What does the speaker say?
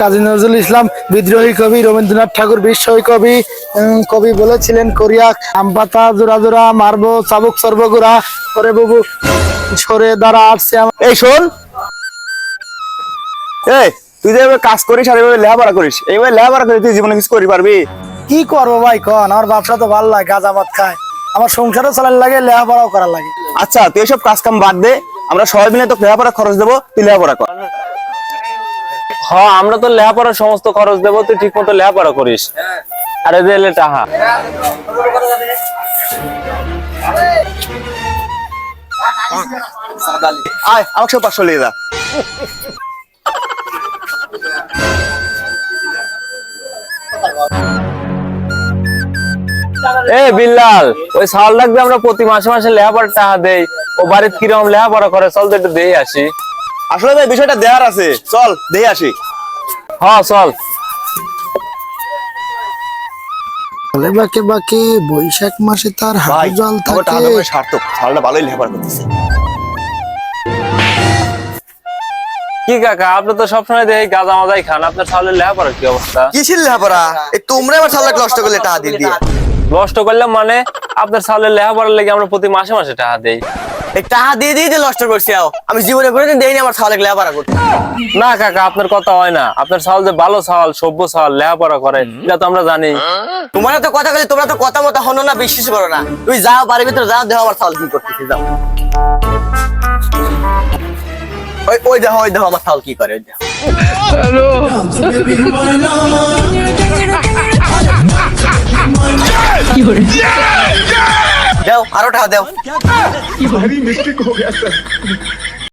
কাজী নজরুল ইসলাম বিদ্রোহী কবি, রবীন্দ্রনাথ ঠাকুর বিস্ময় কবি কবি বলেছিলেন করিয়া আম পাতা জোড়া জোড়া মারবো চাবুক সর্বগুড়া করে বাবু সরে দাঁড়া আসছে। এই শোন, এই তুই যে কাজ করিস আর এইভাবে লেখাপড়া করিস, এইভাবে লেখাপড়া করে তুই জীবনে কিছু করি পারবি? কি করবো ভাই কন, আমার ব্যবসা তো ভালো লাগে, গাঁজা ভাত খায়, আমার সংসারও চালান লাগে, লেখাপড়াও করার লাগে। আচ্ছা তুই এসব কাজ কাম বাদ দে, আমরা সবাই মিলে তো লেখাপড়া খরচ দেবো, তুই লেখাপড়া কর। হ্যাঁ, আমরা তো লেখাপড়ার সমস্ত খরচ দেবো, তুই ঠিক মতো লেখাপড়া করিস। আরে দিলে টাহা আয় আমাকে সব 500 লিয়ে যা। এ বিল্লাল, ওই সাল লাগবে, আমরা প্রতি মাসে মাসে লেখাপড়ার টাকা দেই। ও বাড়িতে কিরকম লেখাপড়া করে, চল তো একটু দিয়ে আসি। আসলে ভাই বিষয়টা দেওয়ার আছে, চল দেখে আসি। হ্যাঁ চল। বাকে বাকে বৈশাখ মাসে তার ভাই হাঁটু জল আমার টাকা থাকে। দেওয়ার সার্থক, সালটা ভালোই লেখাপড়া করতেছে। কি কাকা, আপনি তো সবসময় দেখি গাঁজা মাজাই খান, আপনার সালের লেখাপড়ার কি অবস্থা? কিসের লেখাপড়া? এই তোমরা আমার সালটা নষ্ট করলে টাকা দিয়ে নষ্ট করলাম মানে? আপনার সালের লেখাপড়ার লেগে আমরা প্রতি মাসে মাসে টাকা দেই। এই টাকা দিয়ে দিয়ে যে নষ্ট করছি, আমি জীবনে কোনোদিন দেইনি আমার সালে লেখাপড়া করতে। না কাকা, আপনার কথা হয় না। আপনার সাল যে ভালো সাল, সভ্য সাল, লেখাপড়া করে, এটা তো আমরা জানি। তোমরা তো কথা বলে, তোমরা তো কথা মতো হনো না, বিশ্বাস করো না। তুই যাও বাড়ির ভিতরে, যাও দেখো আমার সাল কি করতেছি, যাও। ওই দেখো, ওই দেখো আমার সাল কি করে, ওই দেখো। দাও আরো টাকা দাও।